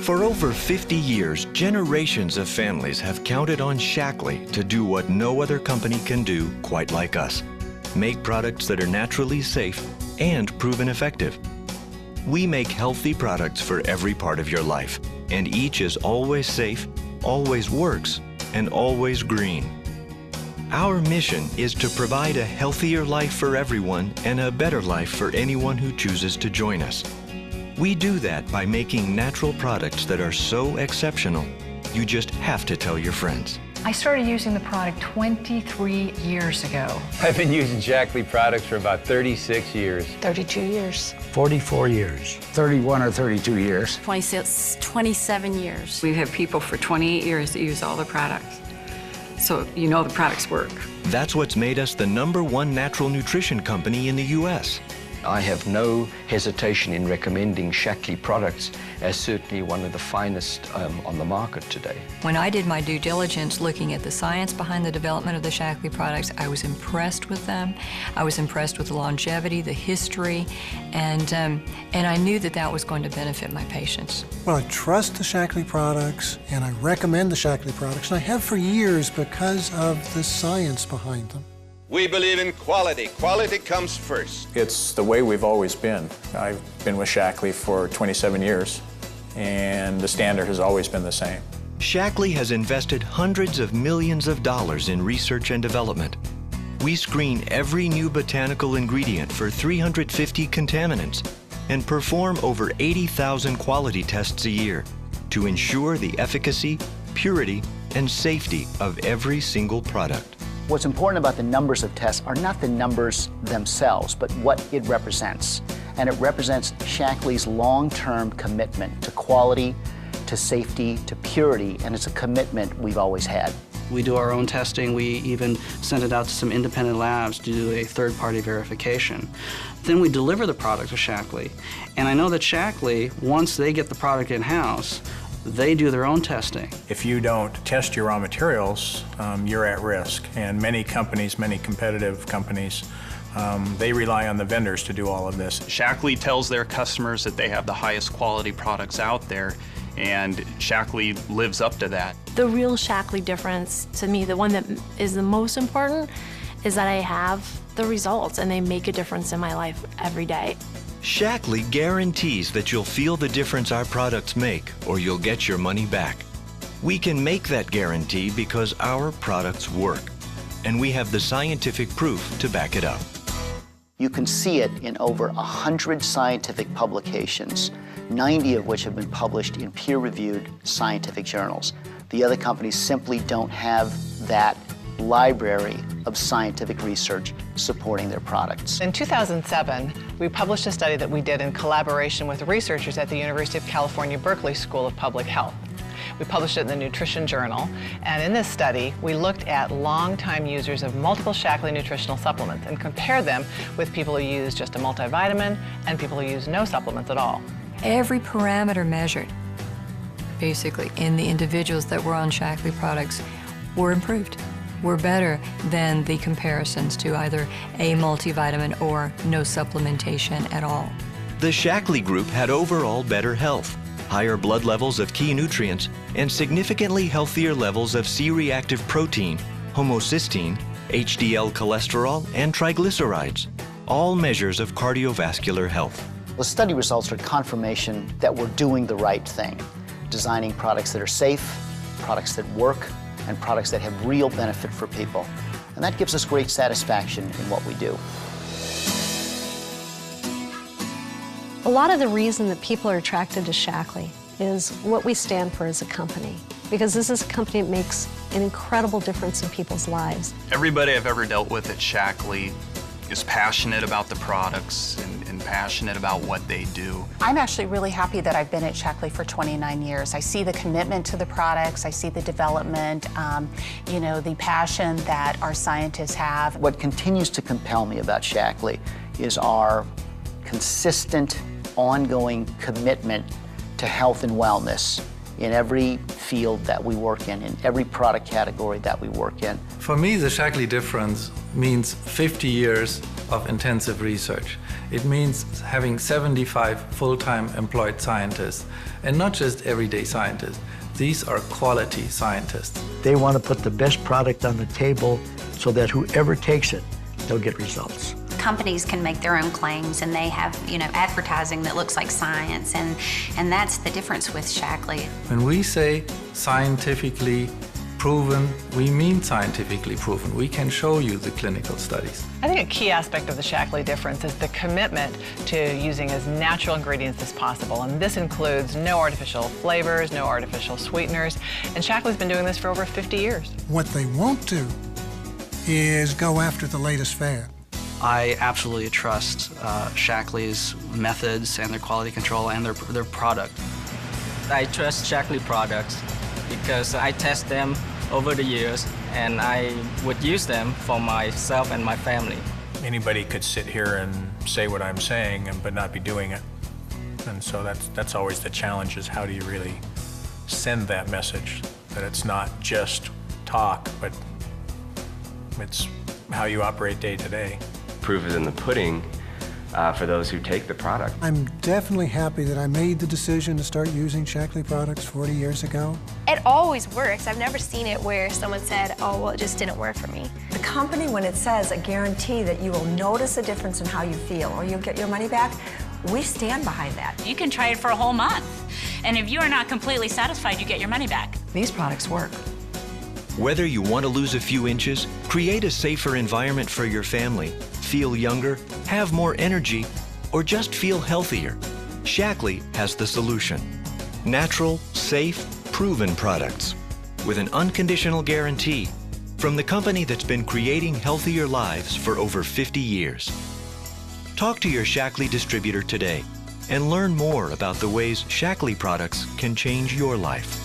For over 50 years, generations of families have counted on Shaklee to do what no other company can do quite like us. Make products that are naturally safe and proven effective. We make healthy products for every part of your life, and each is always safe, always works, and always green. Our mission is to provide a healthier life for everyone and a better life for anyone who chooses to join us. We do that by making natural products that are so exceptional, you just have to tell your friends. I started using the product 23 years ago. I've been using Shaklee products for about 36 years. 32 years. 44 years. 31 or 32 years. 26, 27 years. We've had people for 28 years that use all the products. So you know the products work. That's what's made us the #1 natural nutrition company in the U.S. I have no hesitation in recommending Shaklee products as certainly one of the finest on the market today. When I did my due diligence looking at the science behind the development of the Shaklee products, I was impressed with them. I was impressed with the longevity, the history, and I knew that that was going to benefit my patients. Well, I trust the Shaklee products, and I recommend the Shaklee products, and I have for years because of the science behind them. We believe in quality. Quality comes first. It's the way we've always been. I've been with Shaklee for 27 years, and the standard has always been the same. Shaklee has invested hundreds of millions of dollars in research and development. We screen every new botanical ingredient for 350 contaminants and perform over 80,000 quality tests a year to ensure the efficacy, purity, and safety of every single product. What's important about the numbers of tests are not the numbers themselves, but what it represents. And it represents Shaklee's long-term commitment to quality, to safety, to purity, and it's a commitment we've always had. We do our own testing. We even send it out to some independent labs to do a third-party verification. Then we deliver the product to Shaklee. And I know that Shaklee, once they get the product in-house, they do their own testing. If you don't test your raw materials, you're at risk. And many companies, many competitive companies, they rely on the vendors to do all of this. Shaklee tells their customers that they have the highest quality products out there, and Shaklee lives up to that. The real Shaklee difference, to me, the one that is the most important, is that I have the results and they make a difference in my life every day. Shaklee guarantees that you'll feel the difference our products make, or you'll get your money back. We can make that guarantee because our products work, and we have the scientific proof to back it up. You can see it in over 100 scientific publications, 90 of which have been published in peer-reviewed scientific journals. The other companies simply don't have that library of scientific research supporting their products. In 2007, we published a study that we did in collaboration with researchers at the University of California, Berkeley School of Public Health. We published it in the Nutrition Journal, and in this study, we looked at longtime users of multiple Shaklee nutritional supplements and compared them with people who use just a multivitamin and people who use no supplements at all. Every parameter measured, basically, in the individuals that were on Shaklee products were improved. Were better than the comparisons to either a multivitamin or no supplementation at all. The Shaklee group had overall better health, higher blood levels of key nutrients, and significantly healthier levels of C-reactive protein, homocysteine, HDL cholesterol, and triglycerides, all measures of cardiovascular health. The study results are confirmation that we're doing the right thing, designing products that are safe, products that work, and products that have real benefit for people. And that gives us great satisfaction in what we do. A lot of the reason that people are attracted to Shaklee is what we stand for as a company, because this is a company that makes an incredible difference in people's lives. Everybody I've ever dealt with at Shaklee is passionate about the products and passionate about what they do. I'm actually really happy that I've been at Shaklee for 29 years. I see the commitment to the products, I see the development, you know, the passion that our scientists have. What continues to compel me about Shaklee is our consistent, ongoing commitment to health and wellness in every field that we work in every product category that we work in. For me, the Shaklee difference means 50 years of intensive research. It means having 75 full-time employed scientists, and not just everyday scientists. These are quality scientists. They want to put the best product on the table so that whoever takes it, they'll get results. Companies can make their own claims, and they have, advertising that looks like science, and that's the difference with Shaklee. When we say scientifically proven, we mean scientifically proven. We can show you the clinical studies. I think a key aspect of the Shaklee difference is the commitment to using as natural ingredients as possible, and this includes no artificial flavors, no artificial sweeteners, and Shaklee's been doing this for over 50 years. What they won't do is go after the latest fad. I absolutely trust Shaklee's methods and their quality control and their product. I trust Shaklee products because I test them over the years, and I would use them for myself and my family. Anybody could sit here and say what I'm saying, but not be doing it. And so that's always the challenge, is how do you really send that message, that it's not just talk, but it's how you operate day to day. Proof is in the pudding for those who take the product. I'm definitely happy that I made the decision to start using Shaklee products 40 years ago. It always works. I've never seen it where someone said, oh, well, it just didn't work for me. The company, when it says a guarantee that you will notice a difference in how you feel or you'll get your money back, we stand behind that. You can try it for a whole month, and if you are not completely satisfied, you get your money back. These products work. Whether you want to lose a few inches, create a safer environment for your family, feel younger, have more energy, or just feel healthier, Shaklee has the solution. Natural, safe, proven products with an unconditional guarantee from the company that's been creating healthier lives for over 50 years. Talk to your Shaklee distributor today and learn more about the ways Shaklee products can change your life.